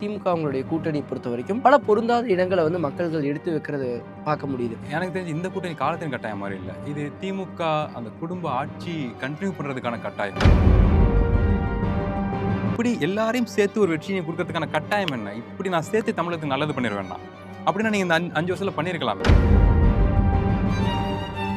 திமுக அவங்களுடைய கூட்டணி பொறுத்தவரைக்கும் பல பொருந்தாத இடங்கள வந்து மக்கள்கள் எடுத்து வைக்கிறத பார்க்க முடியுது. எனக்கு தெரிஞ்சு இந்த கூட்டணி காலத்தின் கட்டாயம் மாரி இல்ல. இது திமுக அந்த குடும்ப ஆட்சி கன்டின்யூ பண்றதுக்கான கட்டாயம். இப்படி எல்லாரையும் சேர்த்து ஒரு வெற்றியை குடுக்கறதுக்கான கட்டாயம் என்ன? இப்படி நான் சேர்த்து தமிழகத்துக்கு நல்லது பண்ணிருவேன்னா? அப்படின்னா நீங்க இந்த 5 வருஷத்துல பண்ணியிருக்கலாமே.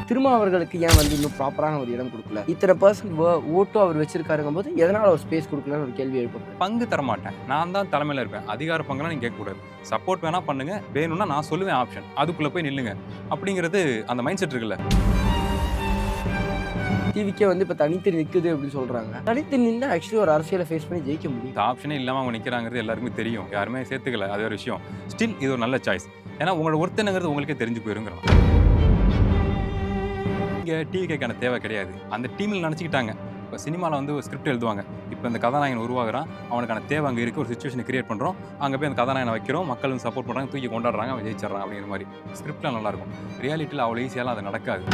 திருமாவர்களுக்கு ஏன் வந்து இன்னும் ப்ராப்பரான ஒரு இடம் குடுக்கல? இத்தனை பெர்சன்ட் ஓட்டும் அவர் வச்சிருக்காருங்கும்போது, எதனால ஒரு ஸ்பேஸ் குடுக்கலன்னு ஒரு கேள்வி எழுப்புது. பங்கு தரமாட்டேன். நான் தான் தலைமையில இருப்பேன். அதிகார பங்குலாம் நீங்க கேட்கக்கூடாது. சப்போர்ட் வேணா பண்ணுங்க. வேணும்னா நான் சொல்லுவேன் ஆப்ஷன். அதுக்குள்ள போய் நில்லுங்க. அப்படிங்கிறது அந்த மைண்ட் செட் இருக்குல்ல. டிவிக்கே வந்து இப்ப தனித்து நிக்குது அப்படின்னு சொல்றாங்க. தனித்து நின்னா ஆக்சுவலி ஒரு அரசியலை ஃபேஸ் பண்ணி ஜெயிக்க முடியும். இந்த ஆப்ஷனே இல்லாம அவங்க நிக்கிறாங்கிறது எல்லாருக்குமே தெரியும். யாருமே சேர்த்துக்கல. அது ஒரு விஷயம். ஸ்டில் இது ஒரு நல்ல சாய்ஸ். ஏன்னா உங்களோட ஒருத்தனுங்கிறது உங்களுக்கே தெரிஞ்சு போயிருங்கிறோம். இங்க டிவிக்கான தேவை கிடையாது. அந்த டீமில் நினச்சிக்கிட்டாங்க. இப்போ சினிமாவில் வந்து ஒரு ஸ்கிரிப்ட் எழுதுவாங்க. இப்போ இந்த கதாநாயகன் உருவாகிறான், அவனுக்கான தேவை அங்கே இருக்குது, ஒரு சுச்சுவேஷனை கிரியேட் பண்ணுறோம், அங்கே போய் அந்த கதாநாயகனை வைக்கிறோம், மக்கள் வந்து சப்போர்ட் பண்ணுறாங்க, தூக்கி கொண்டாடுறாங்க, அவன் ஜெயிச்சிடறான் அப்படிங்கிற மாதிரி ஸ்கிரிப்ட்லாம் நல்லாயிருக்கும். ரியாலிட்டியில் அவ்வளோ ஈஸியாலாம் அது நடக்காது.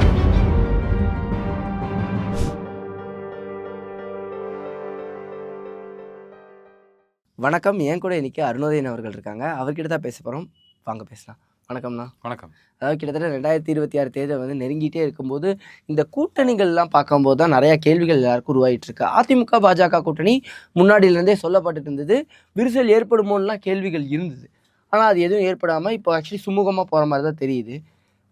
வணக்கம். என் கூட இன்னைக்கு அருணோதயன் அவர்கள் இருக்காங்க. அவர்கிட்ட தான் பேச போறோம். வாங்க பேசலாம். வணக்கம்ண்ணா. வணக்கம். அதாவது கிட்டத்தட்ட 2026 தேர்தல் வந்து நெருங்கிட்டே இருக்கும்போது, இந்த கூட்டணிகள்லாம் பார்க்கும்போது தான் நெறைய கேள்விகள் எல்லாருக்கும் உருவாகிட்டு இருக்கு. அதிமுக, பாஜக கூட்டணி முன்னாடியிலேருந்தே சொல்லப்பட்டுட்டு இருந்தது. விரிசல் ஏற்படுமோன்னுலாம் கேள்விகள் இருந்தது. ஆனா அது எதுவும் ஏற்படாம இப்போ ஆக்சுவலி சுமூகமா போற மாரி தான் தெரியுது.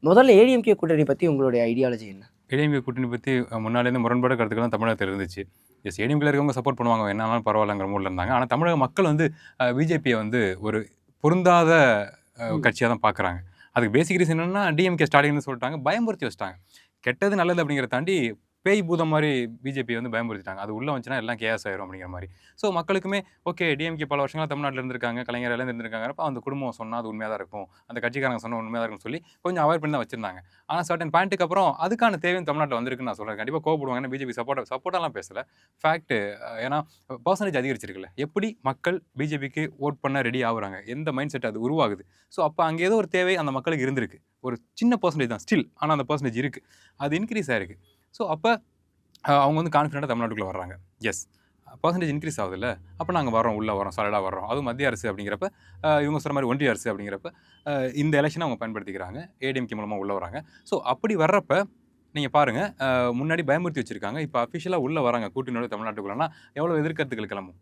முதல்ல ஏடிஎம்கே கூட்டணி பத்தி உங்களுடைய ஐடியாலஜி என்ன? ஏடிஎம்கே கூட்டணி பற்றி முன்னாடிலேருந்து முரண்பாடு கருத்துக்கள்லாம் தமிழகத்தில் இருந்துச்சு. எஸ், ஏடிஎம்கேல இருக்கவங்க சப்போர்ட் பண்ணுவாங்க, என்ன ஆனாலும் பரவாயில்லங்கிற மூடில் இருந்தாங்க. ஆனால் தமிழக மக்கள் வந்து பிஜேபியை வந்து ஒரு பொருந்தாத கட்சியாக தான் பார்க்குறாங்க. அதுக்கு பேசிக் ரீசன் என்னன்னா, டிஎம்கே ஸ்டார்டிங்னு சொல்லிட்டாங்க, பயமுறுத்தி வச்சிட்டாங்க. கெட்டது நல்லது அப்படிங்கிறத தாண்டி பேய் பூதம் மாதிரி பிஜேபி வந்து பயமுறுத்திட்டாங்க. அது உள்ளே வந்துச்சுன்னா எல்லாம் கேஸ் ஆயிரும் அப்படிங்கிற மாதிரி. ஸோ மக்களுக்குமே ஓகே, டிஎம்கே பல வருஷங்களாக தமிழ்நாட்டில் இருந்திருக்காங்க, கலைஞர் எல்லாம் இருந்திருக்காங்கிறப்ப அந்த குடும்பம் சொன்னால் அது உண்மையாக தான் இருக்கும், அந்த கட்சிக்காரங்க சொன்னால் உண்மையாக தான் இருக்கும்னு சொல்லி கொஞ்சம் அவாய்ட் பண்ணி தான் வச்சிருந்தாங்க. ஆனால் சர்டன் பாயிண்ட்டுக்கு அப்புறம் அதுக்கான தேவையும் தமிழ்நாட்டில் வந்திருக்குன்னு நான் சொல்கிறேன். கண்டிப்பாக கோவப்படுவாங்க. ஏன்னா பிஜேபி சப்போர்ட்டெல்லாம் பேசலை, ஃபேக்ட். ஏன்னா பர்சன்டேஜ் அதிகரிச்சிருக்குல்ல, எப்படி மக்கள் பிஜேபிக்கு ஓட் பண்ண ரெடி ஆகுறாங்க, எந்த மைண்ட் செட் அது உருவாகுது. ஸோ அப்போ அங்கே ஏதோ ஒரு தேவை அந்த மக்களுக்கு இருந்திருக்கு, ஒரு சின்ன பர்சன்டேஜ் தான் ஸ்டில், ஆனால் அந்த பர்சன்டேஜ் இருக்குது, அது இன்க்ரீஸ் ஆயிருக்கு. ஸோ அப்போ அவங்க வந்து கான்ஃபிடென்ட்டாக தமிழ்நாட்டுக்குள்ளே வர்றாங்க. எஸ், பர்சன்டேஜ் இன்க்ரீஸ் ஆகுதுல்ல, அப்போ நாங்கள் வரோம், உள்ளே வரோம், சாலிடாக வர்றோம். அதுவும் மத்திய அரசு அப்படிங்கிறப்ப, இவங்க சொல்கிற மாதிரி ஒன்றிய அரசு அப்படிங்கிறப்ப, இந்த எலெக்ஷனை அவங்க பயன்படுத்திக்கிறாங்க, ஏடிஎம்கே மூலமாக உள்ளே வராங்க. ஸோ அப்படி வர்றப்ப நீங்கள் பாருங்கள், முன்னாடி பயமுறுத்தி வச்சுருக்காங்க, இப்போ அஃபிஷியலாக உள்ளே வராங்க கூட்டணியோட தமிழ்நாட்டுக்குள்ளனா எவ்வளோ எதிர்க்கருத்துக்கள் கிளம்பும்.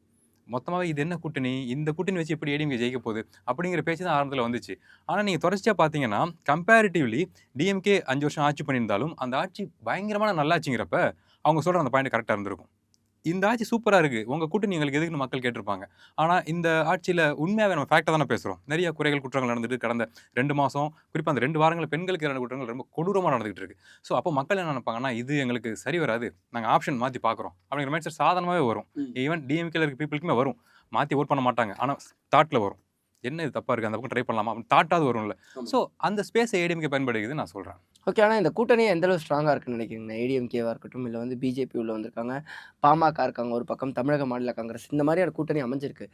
மொத்தமாகவே இது என்ன கூட்டணி, இந்த கூட்டணி வச்சு எப்படி ஏடிஎம்கே ஜெயிக்க போகுது அப்படிங்கிற பேச்சு தான் ஆரம்பத்தில் வந்துச்சு. ஆனால் நீங்கள் தொடர்ச்சியாக பார்த்தீங்கன்னா, கம்பேரிட்டிவ்லி டிஎம்கே 5 வருஷம் ஆட்சி பண்ணியிருந்தாலும் அந்த ஆட்சி பயங்கரமான நல்லாட்சிங்கிறப்ப அவங்க சொல்கிற அந்த பாயிண்ட் கரெக்டாக இருந்திருக்கும். இந்த ஆட்சி சூப்பராக இருக்குது, உங்கள் கூட்டணி எங்களுக்கு எதுக்குன்னு மக்கள் கேட்டிருப்பாங்க. ஆனால் இந்த ஆட்சியில் உண்மையாகவே நம்ம ஃபேக்டாக தானே பேசுகிறோம். நிறைய குறைகள் குற்றங்கள் நடந்துட்டு கடந்த 2 மாதம், குறிப்பாக அந்த 2 வாரங்களில் பெண்களுக்கு எதிரான குற்றங்கள் ரொம்ப கொடூரமாக நடந்துகிட்டு இருக்கு. ஸோ அப்போ மக்கள் என்ன நினைப்பாங்கன்னா, இது எங்களுக்கு சரி வராது, நாங்கள் ஆப்ஷன் மாற்றி பார்க்குறோம் அப்படிங்கிற மைண்ட் செட் சாதாரணமாகவே வரும். ஈவன் டிஎம்கேல இருக்க பீப்புளுக்குமே வரும். மாற்றி ஓட் பண்ண மாட்டாங்க, ஆனால் தாட்டில் வரும், என்ன இது தப்பாக இருக்குது, அந்த பக்கம் ட்ரை பண்ணலாமா அப்படின்னு தாட்டாவது வரும்ல. ஸோ அந்த ஸ்பேஸை ஏடிஎம்கே பயன்படுகிறது நான் சொல்கிறேன். ஓகே. ஆனால் இந்த கூட்டணி எந்த அளவு ஸ்ட்ராங்காக இருக்குன்னு நினைக்கிறீங்க? ஏடிஎம்கேவாக இருக்கட்டும், இல்லை வந்து பிஜேபி உள்ள வந்திருக்காங்க, பாமக இருக்காங்க ஒரு பக்கம், தமிழக மாநில காங்கிரஸ், இந்த மாதிரியான கூட்டணி அமைஞ்சிருக்கு.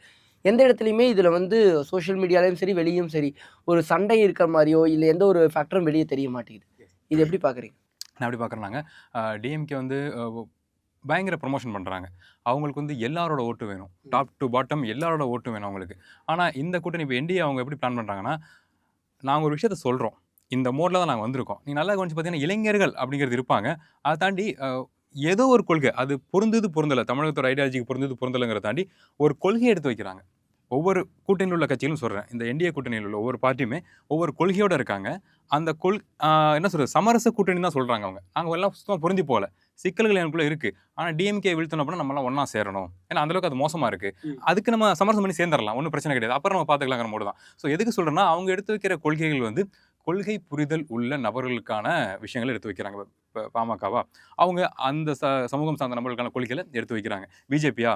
எந்த இடத்துலையுமே இதில் வந்து சோஷியல் மீடியாலையும் சரி, வெளியும் சரி, ஒரு சண்டை இருக்கிற மாதிரியோ இல்லை எந்த ஒரு ஃபேக்டரும் வெளியே தெரிய மாட்டேங்குது. இது எப்படி பார்க்குறீங்க? நான் எப்படி பார்க்குறேன்னாங்க, டிஎம்கே வந்து பயங்கர ப்ரொமோஷன் பண்ணுறாங்க. அவங்களுக்கு வந்து எல்லாரோட ஓட்டு வேணும், டாப் டு பாட்டம் எல்லாரோட ஓட்டும் வேணும் அவங்களுக்கு. ஆனால் இந்த கூட்டணி இப்போ என்டிஏ அவங்க எப்படி பிளான் பண்ணுறாங்கன்னா, நாங்கள் ஒரு விஷயத்த சொல்கிறோம், இந்த மோடில் தான் நாங்கள் வந்திருக்கோம், நீங்கள் நல்லா கவனிச்சு பார்த்தீங்கன்னா இளைஞர்கள் அப்படிங்கிறது இருப்பாங்க. அதை தாண்டி ஏதோ ஒரு கொள்கை, அது பொருந்தது பொருந்தலை, தமிழகத்தோட ஐடியாலஜிக்கு பொருந்தது பொருந்தலைங்கிறத தாண்டி ஒரு கொள்கையை எடுத்து வைக்கிறாங்க. ஒவ்வொரு கூட்டணியில் உள்ள கட்சிகளும் சொல்கிறேன், இந்த என்டிஏ கூட்டணியில் உள்ள ஒவ்வொரு பார்ட்டியுமே ஒவ்வொரு கொள்கையோடு இருக்காங்க. அந்த என்ன சொல்கிறது, சமரச கூட்டணி தான் சொல்கிறாங்க. நாங்கள் எல்லாம் சுத்தமாக பொருந்தி போகல, சிக்கல்கள் எனக்குள்ளே இருக்குது, ஆனால் டிஎம்கே வீழ்த்தணும் அப்படின்னா நம்மளாம் ஒன்றா சேரணும், ஏன்னா அந்தளவுக்கு அது மோசமாக இருக்குது, அதுக்கு நம்ம சமரசம் பண்ணி சேர்ந்துடலாம், ஒன்றும் பிரச்சனை கிடையாது, அப்புறம் நம்ம பார்த்துக்கலாங்கிற மோடு தான். ஸோ எதுக்கு சொல்கிறேன்னா, அவங்க எடுத்து வைக்கிற கொள்கைகள் வந்து கொள்கை புரிதல் உள்ள நபர்களுக்கான விஷயங்களை எடுத்து வைக்கிறாங்க. இப்போ பாமகவா, அவங்க அந்த சமூகம் சார்ந்த நபர்களுக்கான கொள்கைகளை எடுத்து வைக்கிறாங்க. பிஜேபியா,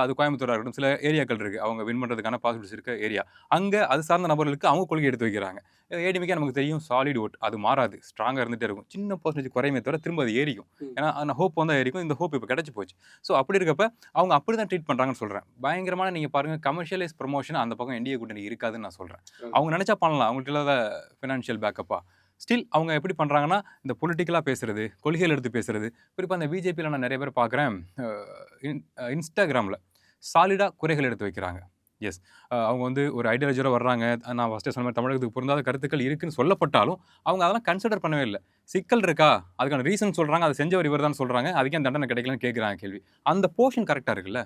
அது கோயம்புத்தூராக இருக்கட்டும், சில ஏரியாக்கள் இருக்குது அவங்க வின் பண்ணுறதுக்கான பாசிபிலிட்டிஸ் இருக்க ஏரியா, அங்கே அது சார்ந்த நபர்களுக்கு அவங்க கொள்கை எடுத்து வைக்கிறாங்க. ஏடிஎம்கே நமக்கு தெரியும் சாலிட் ஓட், அது மாறாது, ஸ்ட்ராங்காக இருந்துகிட்டே இருக்கும், சின்ன பர்சன்டேஜ் குறையுமே தவிர திரும்ப அது ஏறிக்கும். ஏன்னா அந்த ஹோப் வந்து ஏறிக்கும், இந்த ஹோப் இப்போ கிடச்சி போச்சு. ஸோ அப்படி இருக்கப்ப அவங்க அப்படி தான் ட்ரீட் பண்ணுறாங்கன்னு சொல்கிறேன். பயங்கரமான நீங்கள் பாருங்கள், கமர்ஷியலைஸ் ப்ரமோஷன் அந்த பக்கம் என்டிஏ கூட்டணி இருக்காதுன்னு நான் சொல்கிறேன். அவங்க நினச்சா பண்ணலாம், அவங்கள்ட்ட இல்லாத ஃபினான்ஷியல் பேக்கப்பா. ஸ்டில் அவங்க எப்படி பண்ணுறாங்கன்னா, இந்த பொலிட்டிக்கலாக பேசுகிறது, கொள்கைகள் எடுத்து பேசுகிறது. குறிப்பாக அந்த பிஜேபியில் நான் நிறைய பேர் பார்க்குறேன், இன்ஸ்டாகிராமில் சாலிடாக குறைகள் எடுத்து வைக்கிறாங்க. எஸ். அவங்க வந்து ஒரு ஐடியாலஜியோட வர்றாங்க. நான் ஃபர்ஸ்ட்டே சொன்ன மாரி தமிழகத்துக்கு பொருந்தாத கருத்துக்கள் இருக்குன்னு சொல்லப்பட்டாலும், அவங்க அதெல்லாம் கன்சிடர் பண்ணவே இல்ல. சிக்கல் இருக்கா? அதுக்கான ரீசன் சொல்றாங்க. அத செஞ்சவர் இவர் தான் சொல்றாங்க. அதுக்கு ஏன் தண்டனை கிடைக்கலன்னு கேட்குறாங்க கேள்வி. அந்த போர்ஷன் கரெக்ட்டா இருக்குல்ல.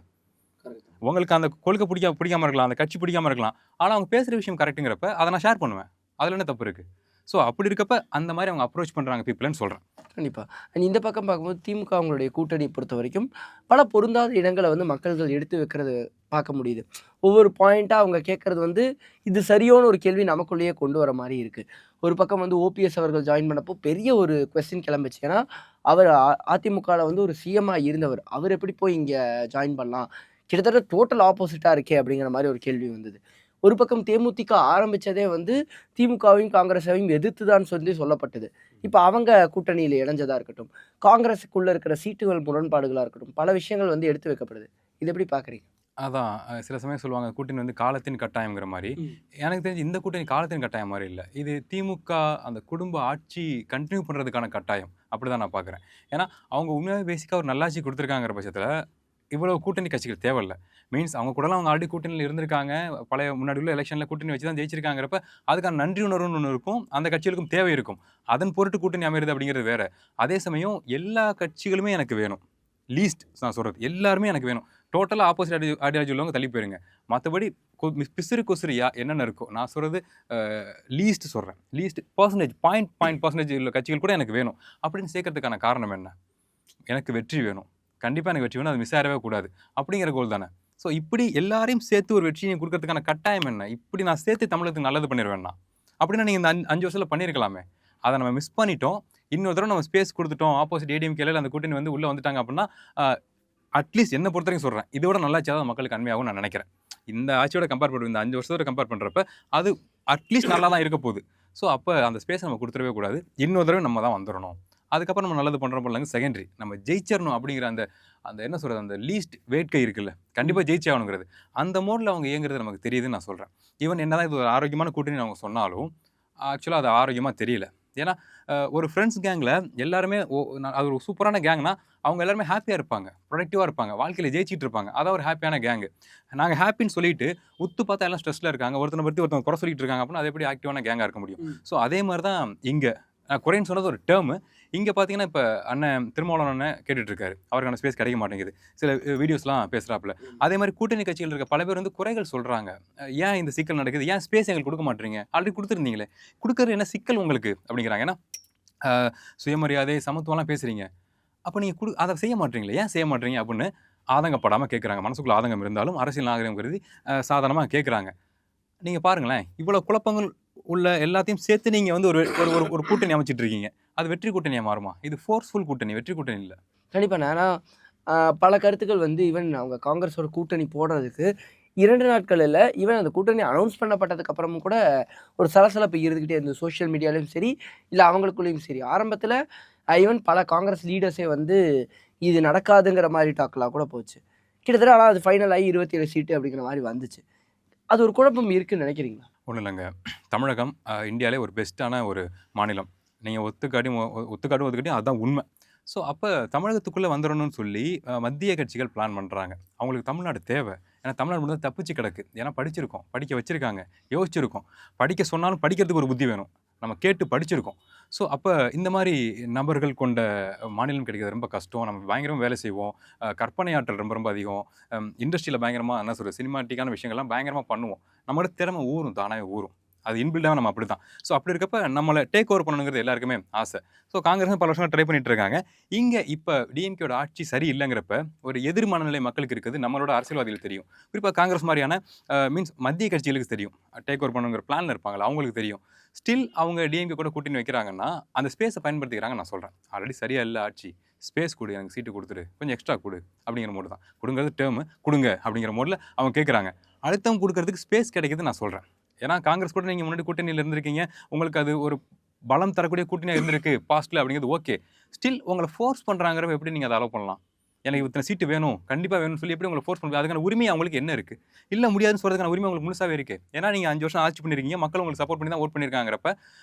உங்களுக்கு அந்த கொள்கை பிடிக்காம இருக்கலாம். அந்த கட்சி பிடிக்காம இருக்கலாம். ஆனா அவங்க பேசுற விஷயம் கரெக்ட்ங்கிறப்ப, அத நான் ஷேர் பண்ணுவேன். அதுல என்ன தப்பு இருக்கு? ஸோ அப்படி இருக்கப்ப, அந்த மாரி அவங்க அப்ரோச் பண்றாங்க பீப்பிள்ன்னு சொல்றேன். கண்டிப்பா. அண்ட் இந்த பக்கம் பார்க்கும்போது திமுக அவங்களுடைய கூட்டணி பொறுத்தவரைக்கும், பல பொருந்தாத இடங்கள வந்து மக்கள்கள் எடுத்து வைக்கிறது பார்க்க முடியுது. ஒவ்வொரு பாயிண்ட்டா அவங்க கேட்கறது வந்து, இது சரியோன்னு ஒரு கேள்வி நமக்குள்ளேயே கொண்டு வர மாரி இருக்கு. ஒரு பக்கம் வந்து ஓபிஎஸ் அவர்கள் ஜாயின் பண்ணப்போ பெரிய ஒரு கொஸ்டின் கிளம்பிச்சு. ஏன்னா, அவர் அதிமுகல வந்து ஒரு சிஎம்மா இருந்தவர். அவர் எப்படி போய் இங்க ஜாயின் பண்ணலாம்? கிட்டத்தட்ட டோட்டல் ஆப்போசிட்டா இருக்கே! அப்படிங்கிற மாரி ஒரு கேள்வி வந்தது. ஒரு பக்கம் தேமுதிக ஆரம்பிச்சதே வந்து திமுகவையும், காங்கிரஸையும் எதிர்த்து தான் சொல்லி சொல்லப்பட்டது. இப்ப அவங்க கூட்டணியில இணைஞ்சதா இருக்கட்டும், காங்கிரஸுக்குள்ள இருக்கிற சீட்டுகள் முரண்பாடுகளா இருக்கட்டும், பல விஷயங்கள் வந்து எடுத்து வைக்கப்படுது. இத எப்படி பார்க்குறீங்க? அதான் சில சமயம் சொல்லுவாங்க, கூட்டணி வந்து காலத்தின் கட்டாயம்ங்கிற மாரி. எனக்கு தெரிஞ்சு இந்த கூட்டணி காலத்தின் கட்டாயம் மாரி இல்ல. இது திமுக அந்த குடும்ப ஆட்சி கன்டின்யூ பண்றதுக்கான கட்டாயம். அப்படிதான் நான் பார்க்குறேன். ஏன்னா, அவங்க உண்மையாவே பேசிக்கா ஒரு நல்லாட்சி குடுத்துருக்காங்கிற பட்சத்தில, இவ்வளவு கூட்டணி கட்சிகள் தேவையில்ல. மீன்ஸ் அவங்க கூடலாம் அவங்க ஆல்ரெடி கூட்டணியில இருந்திருக்காங்க. பழைய முன்னாடி உள்ள எலக்ஷன்ல கூட்டணி வச்சு தான் ஜெயிச்சிருக்காங்கிறப்ப, அதுக்கான நன்றி உணர்வுன்னு ஒண்ணு இருக்கும். அந்த கட்சிகளுக்கும் தேவை இருக்கும். அதன் பொருட்டு கூட்டணி அமைறது அப்படிங்கிறது வேற. அதே சமயம் எல்லா கட்சிகளுமே எனக்கு வேணும். லீஸ்ட் நான் சொல்றது. எல்லாருமே எனக்கு வேணும். டோட்டலா ஆப்போசிட் ஐடியாலஜி உள்ளவங்க தள்ளி போயிருங்க. மத்தபடி பிசிறு குசுறியா என்னென்ன இருக்கோ, நான் சொல்றது அ லீஸ்ட் சொல்றேன். லீஸ்ட் பெர்சன்டேஜ் பாயிண்ட் பெர்சன்டேஜ் உள்ள கட்சிகள் கூட எனக்கு வேணும். அப்படின்னு சேர்க்கறதுக்கான காரணம் என்ன? எனக்கு வெற்றி வேணும். கண்டிப்பா எனக்கு வெற்றி வேணும். அது மிஸ் ஆயிறவே கூடாது. அப்படிங்கிற கோல் தானே. ஸோ இப்படி எல்லாரையும் சேர்த்து ஒரு வெற்றியை குடுக்கறதுக்கான கட்டாயம் என்ன? இப்படி நான் சேர்த்து தமிழகத்துக்கு நல்லது பண்ணிருவேன்னா? அப்படின்னா நீங்க இந்த 5 வருஷத்துல பண்ணியிருக்கலாமே. அத நம்ம மிஸ் பண்ணிட்டோம். இன்னொரு தடவ நம்ம ஸ்பேஸ் குடுத்துட்டோம். ஆப்போசிட் ஏடிஎம்கேல அந்த கூட்டணி வந்து உள்ள வந்துட்டாங்க அப்படின்னா, அ அட்லீஸ்ட் என்ன பொறுத்தவரைக்கும் சொல்றேன். இதோட நல்லாட்சியா தான் மக்களுக்கு அண்மையாகும்னு நான் நெனைக்கிறேன். இந்த ஆட்சியோட கம்பேர் பண்ணும் இந்த 5 வருஷத்தோட கம்பேர் பண்றப்ப, அது அட்லீஸ்ட் நல்லா தான் இருக்க போகுது. ஸோ அப்ப அந்த ஸ்பேஸ நம்ம குடுத்துறவே கூடாது. இன்னொரு தடவ நம்ம தான் வந்துரணும். அதுக்கப்புறம் நம்ம நல்லது பண்றோம் பண்ணலங்க செகண்டரி. நம்ம ஜெயிச்சரணும் அப்படிங்கிற அந்த அந்த என்ன சொல்றது, அந்த லீஸ்ட் வேட்கை இருக்குல்ல, கண்டிப்பா ஜெயிச்சே ஆகணுங்கிறது. அந்த மோட்ல அவங்க இயங்குறது நமக்கு தெரியுதுன்னு நான் சொல்றேன். ஈவன் என்னதான் இது ஒரு ஆரோக்கியமான கூட்டணின்னு அவங்க சொன்னாலும், ஆக்சுவலா அது ஆரோக்கியமா தெரியல. ஏன்னா, ஒரு ஃப்ரெண்ட்ஸ் கேங்ல எல்லாருமே அது ஒரு சூப்பரான கேங்னா, அவங்க எல்லாருமே ஹேப்பியா இருப்பாங்க. புரொடக்டிவா இருப்பாங்க. வாழ்க்கையில ஜெயிச்சிட்டு இருப்பாங்க. அதான் ஒரு ஹேப்பியான கேங். நாங்க ஹேப்பின்னு சொல்லிட்டு, உத்து பார்த்தா எல்லாம் ஸ்ட்ரெஸ்ல இருக்காங்க. ஒருத்தன பத்தி ஒருத்தவங்க குறை சொல்லிட்டு இருக்காங்க அப்படின்னா, அது எப்படி ஆக்டிவான கேங்கா இருக்க முடியும்? ஸோ அதே மாரி தான் இங்க. குறைன்னு சொன்னது ஒரு டெர்மு. இங்க பார்த்தீங்கன்னா, இப்ப அண்ணன் திருமாவளவன் அண்ணன் கேட்டுட்டு இருக்காரு. அவருக்கான ஸ்பேஸ் கிடைக்க மாட்டேங்குது. சில வீடியோஸ்லாம் பேசுறாப்புல. அதே மாரி கூட்டணி கட்சிகள் இருக்க பல பேர் வந்து குறைகள் சொல்றாங்க. ஏன் இந்த சிக்கல் நடக்குது? ஏன் ஸ்பேஸ் எங்களுக்கு குடுக்க மாட்றீங்க? ஆல்ரெடி குடுத்துருந்தீங்களே. குடுக்கறது என்ன சிக்கல் உங்களுக்கு? அப்படிங்கிறாங்க. ஏன்னா, அ சுயமரியாதை, சமத்துவம்லாம் பேசுறீங்க. அப்ப நீங்க அத செய்ய மாட்றீங்களே. ஏன் செய்ய மாட்றீங்க? அப்படின்னு ஆதங்கப்படாம கேட்கறாங்க. மனசுக்குள்ள ஆதங்கம் இருந்தாலும், அரசியல் நாகரிகம் கருதி சாதாரணமா கேட்கறாங்க. நீங்க பாருங்களேன், இவ்வளவு குழப்பங்கள் உள்ள எல்லாத்தையும் சேர்த்து நீங்க வந்து ஒரு ஒரு ஒரு ஒரு கூட்டணி அமைச்சிட்டு இருக்கீங்க. அது வெற்றி கூட்டணியா மாறுமா? இது ஃபோர்ஸ்ஃபுல் கூட்டணி, வெற்றி கூட்டணி இல்ல. கண்டிப்பா. ஆனா, பல கருத்துக்கள் வந்து ஈவன் அவங்க காங்கிரஸோட கூட்டணி போடுறதுக்கு 2 நாட்கள் இல்ல. ஈவன் அந்த கூட்டணி அனவுன்ஸ் பண்ணப்பட்டதுக்கு அப்புறமும் கூட ஒரு சலசலப்பு இருந்துகிட்டே இருந்தது. சோசியல் மீடியாலயும் சரி, இல்ல அவங்களுக்குள்ளயும் சரி. ஆரம்பத்தில ஈவன் பல காங்கிரஸ் லீடர்ஸே வந்து இது நடக்காதுங்கிற மாரி டாக்லாம் கூட போச்சு. கிட்டத்தட்ட ஆனா அது ஃபைனல் ஆயி 27 சீட்டு அப்படிங்கிற மாரி வந்துச்சு. அது ஒரு குழப்பம் இருக்குன்னு நினைக்கிறீங்களா? ஒண்ணும் இல்லங்க. தமிழகம் இந்தியாலே ஒரு பெஸ்ட்டான ஒரு மாநிலம். நீங்க ஒத்துக்காட்டியும் ஒத்துக்காட்டியும் அதான் உண்ம. ஸோ அப்ப தமிழகத்துக்குள்ள வந்துரணும்னு சொல்லி மத்திய கட்சிகள் பிளான் பண்றாங்க. அவங்களுக்கு தமிழ்நாடு தேவ. ஏன்னா தமிழ்நாடு மட்டும் தான் தப்பிச்சு கிடக்கு. ஏன்னா படிச்சிருக்கோம். படிக்க வச்சிருக்காங்க. யோசிச்சிருக்கோம். படிக்க சொன்னாலும் படிக்கிறதுக்கு ஒரு புத்தி வேணும். நம்ம கேட்டு படிச்சிருக்கோம். ஸோ அப்ப இந்த மாரி நபர்கள் கொண்ட மாநிலம் கிடைக்கிறது ரொம்ப கஷ்டம். நம்ம பயங்கரமா வேலை செய்வோம். கற்பனை ஆற்றல் ரொம்ப ரொம்ப அதிகம். இண்டஸ்ட்ரியில பயங்கரமா என்ன சொல்றது, சினிமாட்டிக்கான விஷயங்கள்லாம் பயங்கரமா பண்ணுவோம். நம்மளோட திறமை ஊறும். தானாவே ஊறும். அது இன்பில்டாவே நம்ம அப்படிதான். ஸோ அப்படி இருக்கப்ப நம்மள டேக் ஓவர் பண்ணணுங்கிறது எல்லாருக்குமே ஆசை. ஸோ காங்கிரஸும் பல வருஷமா ட்ரை பண்ணிட்டு இருக்காங்க. இங்க இப்ப டிஎம்கேயோட ஆட்சி சரியில்லைங்கிறப்ப, ஒரு எதிர் மனநிலை மக்களுக்கு இருக்குது. நம்மளோட அரசியல்வாதிகளுக்கு தெரியும். குறிப்பா காங்கிரஸ் மாரியான மீன்ஸ் மத்திய கட்சிகளுக்கு தெரியும். டேக் ஓவர் பண்ணணுங்கிற பிளான்ல இருப்பாங்கல்ல, அவங்களுக்கு தெரியும். ஸ்டில் அவங்க டிஎம்கே கூட கூட்டணி வைக்கிறாங்கன்னா, அந்த ஸ்பேஸ பயன்படுத்திக்கிறாங்கன்னு நான் சொல்றேன். ஆல்ரெடி சரியா இல்ல ஆட்சி. ஸ்பேஸ் குடு, எனக்கு சீட்டு குடுத்துரு. கொஞ்சம் எக்ஸ்ட்ரா குடு. அப்படிங்கிற மோடு தான். குடுங்கிறது டெர்மு. குடுங்க அப்படிங்கிற மோட்ல அவங்க கேட்கறாங்க. அடுத்தவங்க குடுக்கறதுக்கு ஸ்பேஸ் கிடைக்குதுன்னு நான் சொல்றேன். ஏன்னா காங்கிரஸ் கூட நீங்க முன்னாடி கூட்டணியில இருந்திருக்கீங்க. உங்களுக்கு அது ஒரு பலம் தரக்கூடிய கூட்டணியா இருந்திருக்கு பாஸ்ட்ல அப்படிங்கிறது ஓகே. ஸ்டில் உங்கள ஃபோர்ஸ் பண்றாங்கிறப்ப எப்படி நீங்க அத அலோவ் பண்ணலாம்? எனக்கு இத்தன சீட்டு வேணும், கண்டிப்பா வேணும்னு சொல்லி எப்படி உங்கள ஃபோர்ஸ் பண்ண முடியும்? அதுக்கான உரிமை அவங்களுக்கு என்ன இருக்கு? இல்ல முடியாதுன்னு சொல்றதுக்கான உரிமை உங்களுக்கு முழுசாவே இருக்கு. ஏன்னா நீங்க 5 வருஷம் ஆட்சி பண்ணியிருக்கீங்க. மக்கள் உங்களுக்கு சப்போர்ட் பண்ணி தான் வோட் பண்ணியிருக்காங்கிறப்ப,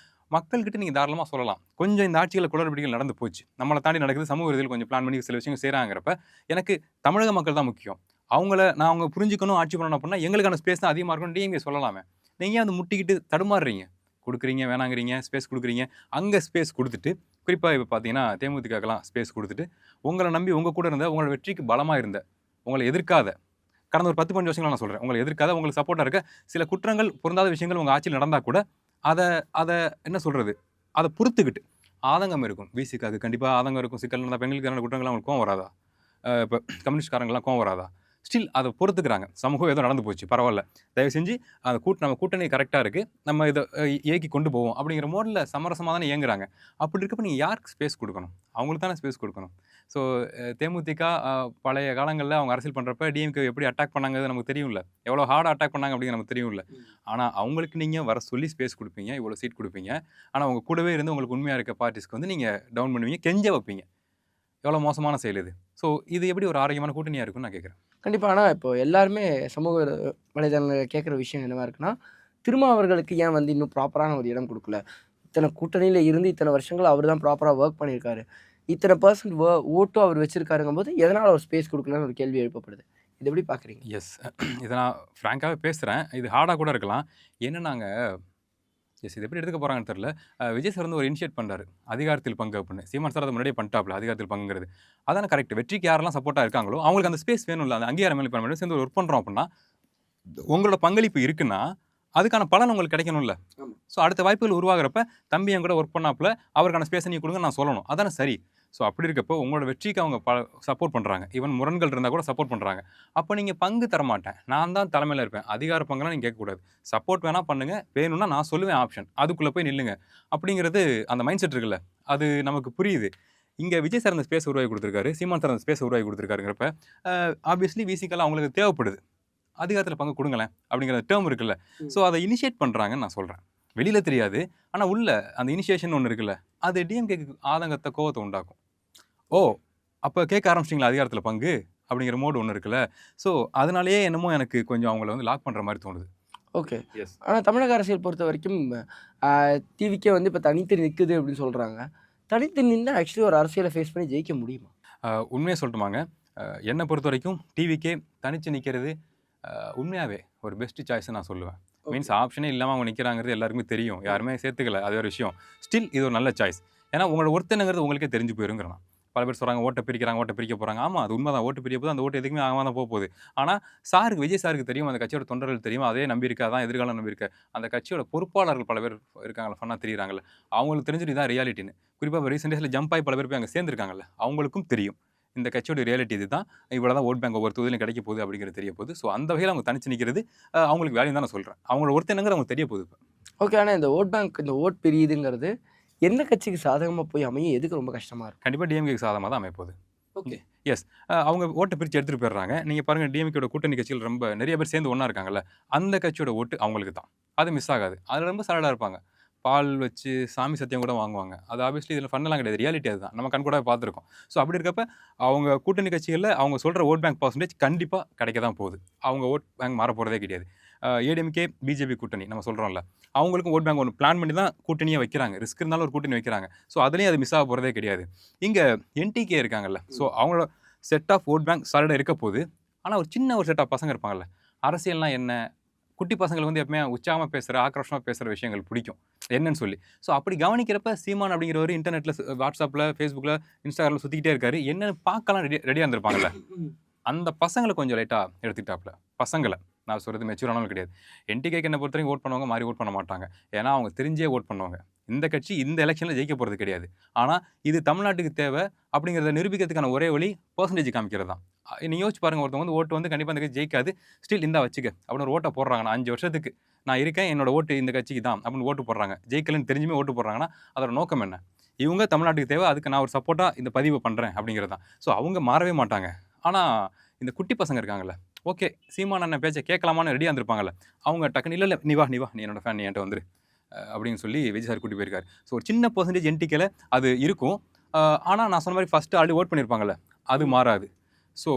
மக்கள்கிட்ட நீங்க தாராளமா சொல்லலாம். கொஞ்சம் இந்த ஆட்சியில குளறுபடிகள் நடந்து போச்சு. நம்மள தாண்டி நடக்குது. சமூக ரீதியில கொஞ்சம் பிளான் பண்ணி சில விஷயங்கள் செய்றாங்கிறப்ப, எனக்கு தமிழக மக்கள் தான் முக்கியம். அவங்க புரிஞ்சுக்கணும், ஆட்சி பண்ணணும் அப்படின்னா எங்களுக்கான ஸ்பேஸ் தான் அதிகமாக இருக்கும்னு டிஎம்கே சொல்லலாமே. நீங்கள் வந்து முட்டிக்கிட்டு தடுமாறுறீங்க. கொடுக்குறீங்க, வேணாங்கிறீங்க, ஸ்பேஸ் கொடுக்குறீங்க. அங்கே ஸ்பேஸ் கொடுத்துட்டு, குறிப்பாக இப்போ பார்த்தீங்கன்னா தேமுதிகலாம் ஸ்பேஸ் கொடுத்துட்டு, உங்களை நம்பி உங்கள் கூட இருந்த, உங்களோட வெற்றிக்கு பலமாக இருந்த, உங்களை எதிர்க்காத, கடந்த ஒரு 10 15 வருஷங்களா நான் சொல்கிறேன், உங்களை எதிர்க்காத, உங்களுக்கு சப்போர்ட்டாக இருக்க சில குற்றங்கள் பொருந்தாத விஷயங்கள் உங்கள் ஆட்சியில் நடந்தால் கூட அதை அதை என்ன சொல்கிறது, அதை பொறுத்துக்கிட்டு ஆதங்கம் இருக்கும். விசிக்காக்கு கண்டிப்பாக ஆதங்கம் இருக்கும். சிக்கல் நடந்த பெண்களுக்கான குற்றங்கள் அவங்களுக்கு கோவம் வராதா? இப்போ கம்யூனிஸ்ட்காரங்களாம் கோவம் வராதா? ஸ்டில் அதை பொறுத்துக்கிறாங்க. சமூகம் ஏதோ நடந்து போச்சு, பரவாயில்ல, தயவு செஞ்சு அந்த நம்ம கூட்டணி கரெக்டாக இருக்குது, நம்ம இதை இயக்கி கொண்டு போவோம் அப்படிங்கிற மோடில் சமரசமாக தானே இயங்குறாங்க. அப்படி இருக்கப்போ நீங்கள் யாருக்கு ஸ்பேஸ் கொடுக்கணும்? அவங்களுக்கு தானே ஸ்பேஸ் கொடுக்கணும். ஸோ தேமுதிக பழைய காலங்களில் அவங்க அரசியல் பண்ணுறப்ப டிஎம்கே எப்படி அட்டாக் பண்ணாங்கிறது நமக்கு தெரியும்ல, எவ்வளோ ஹார்டாக அட்டாக் பண்ணாங்க அப்படிங்கிற நமக்கு தெரியும்ல. ஆனால் அவங்களுக்கு நீங்கள் வர சொல்லி ஸ்பேஸ் கொடுப்பீங்க, இவ்வளோ சீட் கொடுப்பீங்க. ஆனால் உங்கள் கூடவே இருந்து உங்களுக்கு உண்மையாக இருக்க பார்ட்டிஸ்க்கு வந்து நீங்கள் டவுன் பண்ணுவீங்க, கெஞ்ச வைப்பீங்க. எவ்வளோ மோசமான செயல் இது. ஸோ இது எப்படி ஒரு ஆரோக்கியமான கூட்டணியாக இருக்குன்னு நான் கேட்குறேன். கண்டிப்பா. ஆனா இப்போ எல்லாருமே சமூக வலைதளங்கள்ல கேட்குற விஷயம் என்னவா இருக்குன்னா, திருமாவர்களுக்கு ஏன் வந்து இன்னும் ப்ராப்பரான ஒரு இடம் குடுக்கல? இத்தனை கூட்டணியில இருந்து இத்தனை வருஷங்கள் அவர் தான் ப்ராப்பரா வொர்க் பண்ணியிருக்காரு. இத்தனை பெர்சன்ட் ஓட்டும் அவர் வச்சிருக்காருங்கும்போது, எதனால ஒரு ஸ்பேஸ் குடுக்கலன்னு ஒரு கேள்வி எழுப்பப்படுது. இத எப்படி பார்க்குறீங்க? எஸ். இதை நான் ஃப்ராங்காகவே பேசுகிறேன். இது ஹார்டாக கூட இருக்கலாம். என்னன்னாங்க, இது எப்படி எடுத்துக்க போகிறாங்கன்னு தெரில. விஜய் சார் வந்து ஒரு இனிஷியேட் பண்ணுறாரு, அதிகாரத்தில் பங்கு அப்படின்னு. சீமான் சார் அதை முன்னாடியே பண்ணிட்டாப்ல, அதிகாரத்தில் பங்குங்கிறது. அதான கரெக்ட். வெற்றிக்கு யாரெல்லாம் சப்போர்ட்டாக இருக்காங்களோ அவங்களுக்கு அந்த ஸ்பேஸ் வேணும்ல, அந்த அங்கீகாரம் இப்போ நம்ம சேர்ந்து ஒர்க் பண்ணுறோம் அப்படின்னா, உங்களோட பங்களிப்பு இருக்குன்னா அதுக்கான பலன் உங்களுக்கு கிடைக்கணும்ல. ஸோ அடுத்த வாய்ப்புகள் உருவாகிறப்ப தம்பி என் கூட ஒர்க் பண்ணாப்புல, அவருக்கான ஸ்பேஸை நீ கொடுங்க நான் சொல்லணும். அதானே சரி. ஸோ அப்படி இருக்கப்போ உங்களோட வெற்றிக்கு அவங்க சப்போர்ட் பண்ணுறாங்க. ஈவன் முரண்கள் இருந்தால் கூட சப்போர்ட் பண்ணுறாங்க. அப்போ நீங்கள் பங்கு தரமாட்டேன், நான் தான் தலைமையில் இருப்பேன், அதிகார பங்கெல்லாம் நீங்கள் கேட்கக்கூடாது, சப்போர்ட் வேணால் பண்ணுங்கள், வேணும்னா நான் சொல்லுவேன் ஆப்ஷன், அதுக்குள்ளே போய் நில்லுங்க அப்படிங்கிறது அந்த மைண்ட் செட் இருக்குல்ல, அது நமக்கு புரியுது. இங்கே விஜய் சார் அந்த ஸ்பேஸ் உருவாக்கி கொடுத்துருக்காரு, சீமான் சார் அந்த ஸ்பேஸ் உருவாக்கி கொடுத்துருக்காருங்கிறப்ப ஆப்வியஸ்லி விசிக்கெல்லாம் அவங்களுக்கு தேவைப்படுது. அதிகாரத்தில் பங்கு கொடுங்களேன் அப்படிங்கிற டேர்ம் இருக்குல்ல. ஸோ அதை இனிஷியேட் பண்ணுறாங்கன்னு நான் சொல்கிறேன். வெளியில் தெரியாது, ஆனால் உள்ள அந்த இனிஷியேஷன் ஒன்று இருக்குல்ல, அது டிஎம்கேக்கு ஆதங்கத்தை, கோவத்தை உண்டாக்கும். ஓ, அப்போ கேட்க ஆரம்பிச்சிட்டிங்களா அதிகாரத்தில் பங்கு அப்படிங்கிற மோடு ஒன்று இருக்குல்ல. ஸோ அதனாலேயே என்னமோ எனக்கு கொஞ்சம் அவங்கள வந்து லாக் பண்ணுற மாதிரி தோணுது. ஓகே. எஸ். ஆனா தமிழக அரசியல் பொறுத்த வரைக்கும் டிவிக்கே வந்து இப்போ தனித்து நிற்குது அப்படின்னு சொல்றாங்க. தனித்து நின்னா ஆக்சுவலி ஒரு அரசியலை ஃபேஸ் பண்ணி ஜெயிக்க முடியுமா? உண்மையாக சொல்லட்டுமாங்க, என்னை பொறுத்த வரைக்கும் டிவிக்கே தனித்து நிற்கிறது உண்மையாகவே ஒரு பெஸ்ட் சாய்ஸ் நான் சொல்லுவேன். மீன்ஸ் ஆப்ஷனே இல்லாமல் அவங்க நிற்கிறாங்கிறது எல்லாருக்குமே தெரியும், யாருமே சேர்த்துக்கல, அது ஒரு விஷயம். ஸ்டில் இது ஒரு நல்ல சாய்ஸ். ஏன்னா உங்களோட ஒருத்தனுங்கிறது உங்களுக்கே தெரிஞ்சு போயிருங்கிறேன். பல பேர் சொல்கிறாங்க ஓட்டை பிரிக்கிறாங்க, ஓட்டை பிரிக்க போகிறாங்க. ஆமாம், அது உண்மை தான். ஓட்டு பிரிய போது அந்த ஓட்டு எதுக்குமே ஆகாம தான் போகுது. ஆனால் சாருக்கு, விஜய் சாருக்கு தெரியும், அந்த கட்சியோட தொண்டர்கள் தெரியும், அதே நம்பியிருக்கா, அதான் எதிர்காலம் நம்பியிருக்க. அந்த கட்சியோட பொறுப்பாளர்கள் பல பேர் இருக்காங்களா, ஃபன்னாக தெரியுறாங்கல்ல, அவங்களுக்கு தெரிஞ்சுட்டு இதான் ரியாலிட்டின்னு. குறிப்பாக ரீசெண்ட் டேஸில் ஜம்ப் ஆகி பல பேர் போய் அங்கே சேர்ந்துருக்காங்கல்ல, அவங்களுக்கும் தெரியும் இந்த கட்சியோட ரியாலிட்டி இது தான், இவ்வளோ தான் ஓட் பேங்க் ஒவ்வொரு தொகுதியிலும் கிடைக்க போகுது அப்படிங்கிறது தெரிய போகுது. ஸோ அந்த வகையில் அவங்க தனிச்சு நிற்கிறது அவங்களுக்கு வேலையும் தான் நான் சொல்கிறேன். அவங்களோட ஒருத்தனங்கிற அவங்க தெரிய போகுது இப்போ. ஓகே. ஆனால் இந்த ஓட் பேங்க், இந்த ஓட் பிரியுதுங்கிறது எந்த கட்சிக்கு சாதகமாக போய் அமையும், எதுக்கு ரொம்ப கஷ்டமாக இருக்கும்? கண்டிப்பாக டிஎம்கேக்கு சாதகமாக தான் அமைப்போகுது. ஓகே. எஸ். அவங்க ஓட்டை பிரித்து எடுத்துகிட்டு போயிடுறாங்க. நீங்கள் பாருங்கள், டிஎம்கேயோட கூட்டணி கட்சிகள் ரொம்ப நிறைய பேர் சேர்ந்து ஒன்றா இருக்காங்கல்ல, அந்த கட்சியோட ஓட்டு அவங்களுக்கு தான், அது மிஸ் ஆகாது. அதில் ரொம்ப சரடாக இருப்பாங்க, பால் வச்சு சாமி சத்தியம் கூட வாங்குவாங்க. அது ஆப்வியஸ்லி இதில் ஃபன்னெல்லாம் கிடையாது, ரியாலிட்டி அதுதான், நம்ம கண் கூட பார்த்துருக்கோம். ஸோ அப்படி இருக்கப்ப அவங்க கூட்டணி கட்சிகளில் அவங்க சொல்கிற ஓட் பேங்க் பர்சன்டேஜ் கண்டிப்பாக கிடைக்க தான் போகுது. அவங்க ஓட் பேங்க் மாற போகிறதே கிடையாது. ஏடிஎம்கே பிஜேபி கூட்டணி நம்ம சொல்கிறோம்ல, அவங்களுக்கும் ஓட் பேங்க் ஒன்று பிளான் பண்ணி தான் கூட்டணியை வைக்கிறாங்க, ரிஸ்க் இருந்தாலும் ஒரு கூட்டணி வைக்கிறாங்க. ஸோ அதுலேயும் அது மிஸ் ஆக போகிறதே கிடையாது. இங்கே என்டிகே இருக்காங்கல்ல, ஸோ அவங்களோட செட் ஆஃப் ஓட் பேங்க் சாலிடாக இருக்க போகுது. ஆனால் ஒரு சின்ன ஒரு செட் ஆஃப் பசங்க இருப்பாங்கல்ல, அரசியல்னால் என்ன, குட்டி பசங்களுக்கு வந்து எப்பவுமே உற்சாகமாக பேசுகிற, ஆக்ரோஷமாக பேசுகிற விஷயங்கள் பிடிக்கும் என்னன்னு சொல்லி. ஸோ அப்படி கவனிக்கிறப்ப சீமான் அப்படிங்கிறவர் இன்டர்நெட்டில், வாட்ஸ்அப்பில், ஃபேஸ்புக்கில், இன்ஸ்டாகிராமில் சுற்றிக்கிட்டே இருக்காரு. என்னென்னு பார்க்கலாம் ரெடியாக இருந்திருப்பாங்கல்ல, அந்த பசங்களை கொஞ்சம் லைட்டாக எடுத்துக்கிட்டாப்புல. பசங்களை நான் சொல்கிறது மெச்சூரானவங்க கிடையாது. என்டிகேக்கு என்ன பொறுத்த வரைக்கும் ஓட் பண்ணுவாங்க, மாறி ஓட் பண்ண மாட்டாங்க. ஏன்னா அவங்க தெரிஞ்சே ஓட் பண்ணுவாங்க. இந்த கட்சி இந்த எலெக்ஷனில் ஜெயிக்க போகிறது கிடையாது. ஆனால் இது தமிழ்நாட்டுக்கு தேவை அப்படிங்கிறத நிரூபிக்கிறதுக்கான ஒரே வழி பர்சன்டேஜ் காமிக்கிறது தான். நீங்கள் யோசிச்சு பாருங்கள், ஒருத்தவங்க வந்து ஓட்டு வந்து கண்டிப்பாக இந்த கட்சி ஜெயிக்காது, ஸ்டில் இந்தா வச்சுக்க அப்படின்னு ஒரு ஓட்டை போடுறாங்க. நான் 5 வருஷத்துக்கு நான் இருக்கேன், என்னோட ஓட்டு இந்த கட்சிக்கு தான் அப்படின்னு ஓட்டு போடுறாங்க. ஜெயிக்கலன்னு தெரிஞ்சுமே ஓட்டு போடுறாங்கன்னா அதோட நோக்கம் என்ன? இவங்க தமிழ்நாட்டுக்கு தேவை, அதுக்கு நான் ஒரு சப்போர்ட்டாக இந்த பதிவு பண்ணுறேன் அப்படிங்கிறது தான். ஸோ அவங்க மாறவே மாட்டாங்க. ஆனால் இந்த குட்டி பசங்க இருக்காங்கல்ல, ஓகே சீமான் அண்ணன் பேச்சை கேட்கலாமான்னு ரெடியாக இருந்திருப்பாங்கல்ல, அவங்க டக்குன்னு இல்லை நீ வா நீ என்னோட ஃபேன், நீ என்கிட்ட வந்துரு அப்படின்னு சொல்லி விஜய் சார் கூட்டி போயிருக்காரு. ஸோ ஒரு சின்ன பர்சன்டேஜ் என்டிகேல அது இருக்கும். ஆனால் நான் சொன்ன மாதிரி ஃபஸ்ட்டு ஆல்ரெடி ஓட் பண்ணியிருப்பாங்கல்ல, அது மாறாது. ஸோ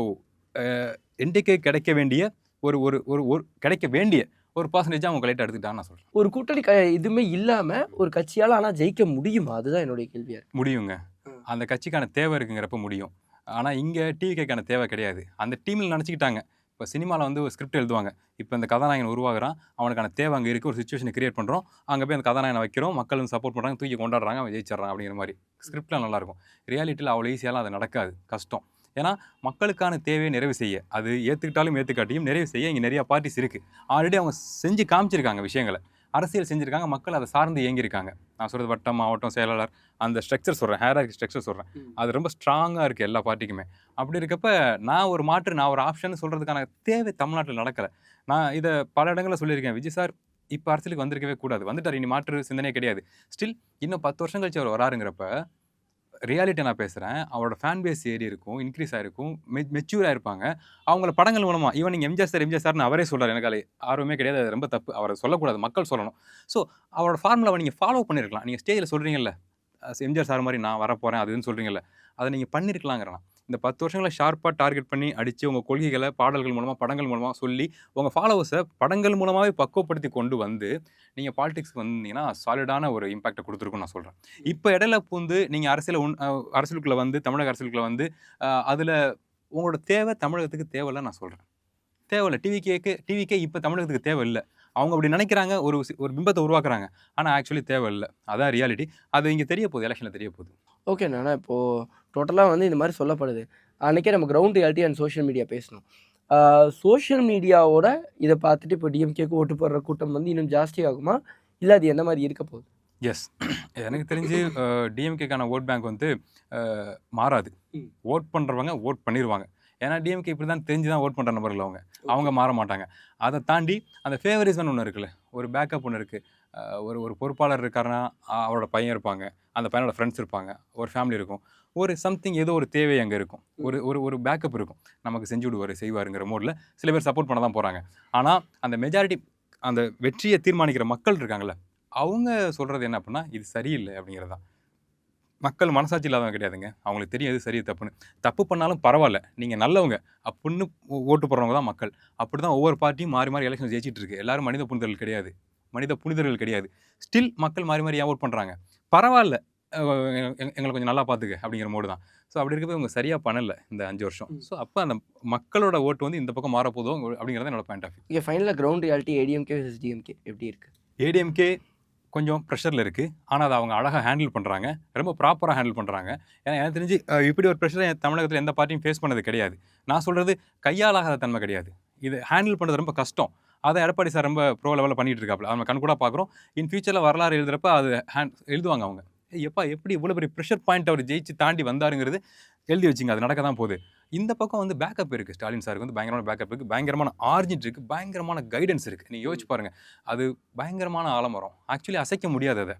என்டிகே கிடைக்க வேண்டிய ஒரு ஒரு ஒரு கிடைக்க வேண்டிய ஒரு பர்சன்டேஜாக அவங்க கலெக்ட் எடுத்துக்கிட்டான்னு நான் சொல்கிறேன். ஒரு கூட்டணி இதுவுமே இல்லாமல் ஒரு கட்சியால் ஆனால் ஜெயிக்க முடியுமா? அதுதான் என்னுடைய கேள்வியாக இருக்கு. முடியுங்க, அந்த கட்சிக்கான தேவை இருக்குங்கிறப்ப முடியும். ஆனால் இங்கே டிவிகேக்கான தேவை கிடையாது. அந்த டீமில் நினச்சிக்கிட்டாங்க இப்போ சினிமாவில் வந்து ஒரு ஸ்கிரிப்ட் எழுதுவாங்க. இப்போ இந்த கதாநாயகன் உருவாகுறான், அவனுக்கான தேவை அங்கே இருக்குது, ஒரு சுச்சுவேஷனை கிரியேட் பண்ணுறோம், அங்கே போய் அந்த கதாநாயகனை வைக்கிறோம், மக்கள் வந்து சப்போர்ட் பண்ணுறாங்க, தூக்கி கொண்டாடுறாங்க, அவன் ஜெயிச்சிடறான் அப்படிங்கிற மாதிரி ஸ்கிரிப்ட்லாம் நல்லாயிருக்கும். ரியாலிட்டியில் அவ்வளோ ஈஸியாலாம் அது நடக்காது, கஷ்டம். ஏன்னா மக்களுக்கான தேவையை நிறைவு செய்ய, அது ஏற்றுக்கிட்டாலும் ஏற்றுக்காட்டியும் நிறைவு செய்ய இங்கே நிறையா பார்ட்டிஸ் இருக்குது. ஆல்ரெடி அவங்க செஞ்சு காமிச்சிருக்காங்க விஷயங்களை, அரசியல் செஞ்சுருக்காங்க, மக்கள் அதை சார்ந்து இயங்கியிருக்காங்க. நான் சொல்கிறது வட்டம், மாவட்டம், செயலாளர், அந்த ஸ்ட்ரக்சர் சொல்கிறேன், ஹேரார்கி ஸ்ட்ரக்சர் சொல்கிறேன். அது ரொம்ப ஸ்ட்ராங்காக இருக்குது எல்லா பார்ட்டிக்குமே. அப்படி இருக்கப்ப நான் ஒரு ஆப்ஷன் சொல்கிறதுக்கான தேவை தமிழ்நாட்டில் நடக்கலை. நான் இதை பல இடங்களில் சொல்லியிருக்கேன். விஜய் சார் இப்போ அரசியலுக்கு வந்திருக்கவே கூடாது, வந்துட்டார், இனி மாற்று சிந்தனையே கிடையாது. ஸ்டில் இன்னும் 10 வருஷம் கழிச்சு அவர் வராருங்கிறப்ப ரியாலிட்டி நான் பேசுகிறேன், அவரோட ஃபேன் பேஸ் ஏறி இருக்கும், இன்க்ரீஸ் ஆகிருக்கும், மெச்சூராக இருப்பாங்க. அவங்கள படங்கள் மூலமாக ஈவன் நீங்கள் எம்ஜிஆர் சார்னு அவரே சொல்கிறார், எனக்கு அது ஆர்வமே கிடையாது, அது ரொம்ப தப்பு, அவரை சொல்லக்கூடாது, மக்கள் சொல்லணும். ஸோ அவரோட ஃபார்முலாவை நீங்கள் ஃபாலோ பண்ணியிருக்கலாம். நீங்கள் ஸ்டேஜில் சொல்கிறீங்கல்ல, எம்ஜிஆர் சார் மாதிரி நான் வரப்போகிறேன் அதுன்னு சொல்கிறீங்கல்ல, அதை நீங்கள் பண்ணியிருக்கலாங்கிறேன். இந்த 10 வருஷங்களை ஷார்ப்பாக டார்கெட் பண்ணி அடித்து உங்கள் கொள்கைகளை பாடல்கள் மூலமாக, படங்கள் மூலமாக சொல்லி உங்கள் ஃபாலோவர்ஸை படங்கள் மூலமாகவே பக்குவப்படுத்தி கொண்டு வந்து நீங்கள் பாலிடிக்ஸ்க்கு வந்தீங்கன்னா சாலிடான ஒரு இம்பாக்டை கொடுத்துருக்குன்னு நான் சொல்கிறேன். இப்போ இடையில பூந்து நீங்கள் அரசியலுக்குள்ளே வந்து, தமிழக அரசியலுக்குள்ளே வந்து அதில் உங்களோட தேவை தமிழகத்துக்கு தேவையில்லை நான் சொல்கிறேன். தேவையில்லை. டிவிக்கே இப்போ தமிழகத்துக்கு தேவை இல்லை. அவங்க அப்படி நினைக்கிறாங்க, ஒரு பிம்பத்தை உருவாக்குறாங்க. ஆனால் ஆக்சுவலி தேவையில்லை. அதான் ரியாலிட்டி. அது இங்கே தெரிய போகுது, எலெக்ஷனில் தெரிய போகுது. ஓகே நானா இப்போது டோட்டலாக வந்து இந்த மாதிரி சொல்லப்படுது. அன்றைக்கே நம்ம ground reality and social media பேசணும். சோஷியல் மீடியாவோட இதை பார்த்துட்டு இப்போ டிஎம்கேக்கு ஓட்டு போடுற கூட்டம் வந்து இன்னும் ஜாஸ்தி ஆகுமா, இல்லை அது எந்த மாதிரி இருக்க போகுது? எஸ், எனக்கு தெரிஞ்சு டிஎம்கேக்கான ஓட் பேங்க் வந்து மாறாது. ஓட் பண்ணுறவங்க ஓட் பண்ணிடுவாங்க. ஏன்னா டிஎம்கே இப்படி தான் தெரிஞ்சு தான் ஓட் பண்ணுற நபர்கள் அவங்க மாற மாட்டாங்க. அதை தாண்டி அந்த ஃபேவரிசம்னு ஒன்று இருக்குல்ல, ஒரு பேக்கப் ஒன்று இருக்குது. ஒரு பொறுப்பாளர் இருக்காருன்னா அவரோட பையன் இருப்பாங்க, அந்த பையனோட ஃப்ரெண்ட்ஸ் இருப்பாங்க, ஒரு ஃபேமிலி இருக்கும், ஒரு சம்திங் ஏதோ ஒரு தேவை அங்கே இருக்கும், ஒரு பேக்கப் இருக்கும், நமக்கு செஞ்சு விடுவார் செய்வாருங்கிற மோடில் சில பேர் சப்போர்ட் பண்ண தான் போகிறாங்க. ஆனால் அந்த மெஜாரிட்டி, அந்த வெற்றியை தீர்மானிக்கிற மக்கள் இருக்காங்கல்ல, அவங்க சொல்கிறது என்ன அப்படின்னா இது சரியில்லை அப்படிங்கிறது தான். மக்கள் மனசாட்சி இல்லாதவங்க கிடையாதுங்க, அவங்களுக்கு தெரியும் எது சரி தப்புன்னு. தப்பு பண்ணாலும் பரவாயில்ல, நீங்கள் நல்லவங்க அப்படின்னு ஓட்டு போடுறவங்க தான் மக்கள். அப்படி தான் ஒவ்வொரு பார்ட்டியும் மாறி மாறி எலெக்ஷன் ஜெயிச்சிட்டு இருக்கு. எல்லாரும் மனித புனிதர்கள் கிடையாது. ஸ்டில் மக்கள் மாறி மாறி ஏன் ஓட் பண்ணுறாங்க? பரவாயில்ல, எங்களை கொஞ்சம் நல்லா பார்த்துக்க அப்படிங்கிற மோடு தான். ஸோ அப்படி இருக்கப்போ இவங்க சரியாக பண்ணலை இந்த 5 வருஷம். ஸோ அப்போ அந்த மக்களோட ஓட்டு வந்து இந்த பக்கம் மாறப்போதோ அப்படிங்கிறது என்னோட பாயிண்ட் ஆஃப் வியூ. இங்கே ஃபைனலாக ground reality ADMK versus DMK எப்படி இருக்குது? ஏடிஎம்கே கொஞ்சம் ப்ரெஷரில் இருக்குது, ஆனால் அதை அவங்க அழகாக ஹேண்டில் பண்ணுறாங்க, ரொம்ப ப்ராப்பராக ஹேண்டில் பண்ணுறாங்க. ஏன்னா எனக்கு தெரிஞ்சு இப்படி ஒரு ப்ரெஷரை தமிழகத்தில் எந்த பார்ட்டியும் ஃபேஸ் பண்ணது கிடையாது. நான் சொல்கிறது கையாளாகாத தன்மை கிடையாது, இது ஹேண்டில் பண்ணுறது ரொம்ப கஷ்டம். அதை எடப்பாடி சார் ரொம்ப ப்ரோ லெவலில் பண்ணிகிட்டு இருக்காப்புல, நம்ம கண் கூட பார்க்குறோம். இன் ஃபியூச்சரில் வரலாறு எழுதுறப்ப அது எழுதுவாங்க அவங்க, எப்படி இவ்வளோ பெரிய ப்ரெஷர் பாயிண்ட் அவர் ஜெயிச்சு தாண்டி வந்தாருங்கிறது எழுதி வச்சுங்க, அது நடக்க தான் போகுது. இந்த பக்கம் வந்து பேக்கப் இருக்குது, ஸ்டாலின் சாருக்கு வந்து பயங்கரமான பேக்கப் இருக்குது, பயங்கரமான ஆர்ஜின் இருக்குது, பயங்கரமான கைடன்ஸ் இருக்குது. நீங்கள் யோசிச்சு பாருங்கள், அது பயங்கரமான ஆலமரம், ஆக்சுவலி அசைக்க முடியாது.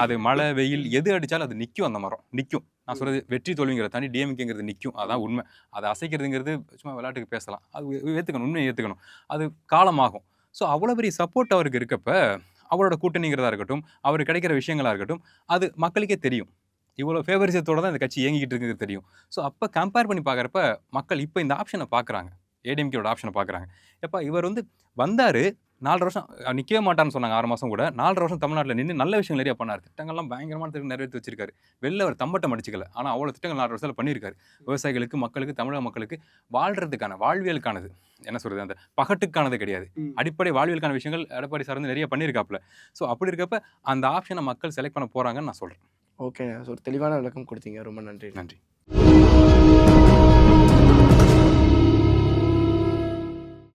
அது மழை வெயில் எது அடித்தாலும் அது நிற்கும், அந்த மரம் நிற்கும். நான் சொல்கிறது வெற்றி தோல்விங்கிற தாண்டி டிஎம்கேங்கிறது நிற்கும், அதான் உண்மை. அதை அசைக்கிறதுங்கிறது சும்மா விளையாட்டுக்கு பேசலாம், அது ஏற்றுக்கணும், உண்மையை ஏற்றுக்கணும், அது காலமாகும். ஸோ அவ்வளோ பெரிய சப்போர்ட் அவருக்கு இருக்கப்ப அவரோட கூட்டணிங்கிறதா இருக்கட்டும், அவருக்கு கிடைக்கிற விஷயங்களாக இருக்கட்டும், அது மக்களுக்கே தெரியும். இவ்வளோ ஃபேவரிசத்தோடு தான் இந்த கட்சி இயங்கிக்கிட்டு இருக்கிறது தெரியும். ஸோ அப்போ கம்பேர் பண்ணி பார்க்குறப்ப மக்கள் இப்போ இந்த ஆப்ஷனை பார்க்குறாங்க, ஏடிஎம்கேயோட ஆப்ஷனை பார்க்குறாங்க. எப்போ இவர் வந்து வந்தார், 4 வருஷம் நிற்கவே மாட்டான்னு சொன்னாங்க, 6 மாதம் கூட, 4 வருஷம் தமிழ்நாட்டில் நின்று நல்ல விஷயம் நிறையா பண்ணார், திட்டங்கள்லாம் பயங்கரமான திட்டம் நிறைவேற்றி வச்சிருக்காரு. வெளில அவர் தம்பட்டம் அடிச்சிக்கல, ஆனால் அவ்வளோ திட்டங்கள் 4 வருஷத்தில் பண்ணியிருக்காரு. விவசாயிகளுக்கு, மக்களுக்கு, தமிழக மக்களுக்கு வாழ்கிறதுக்கான, வாழ்வியலுக்கானது, என்ன சொல்கிறது, அந்த பகட்டுக்கானது கிடையாது, அடிப்படை வாழ்வியலுக்கான விஷயங்கள் எடப்பாடி சார் வந்து நிறைய பண்ணியிருக்காப்புல. ஸோ அப்படி இருக்கப்ப அந்த ஆப்ஷனை மக்கள் செலக்ட் பண்ண போகிறாங்கன்னு நான் சொல்கிறேன். ஓகே, ஒரு தெளிவான விளக்கம் கொடுத்தீங்க, ரொம்ப நன்றி. நன்றி.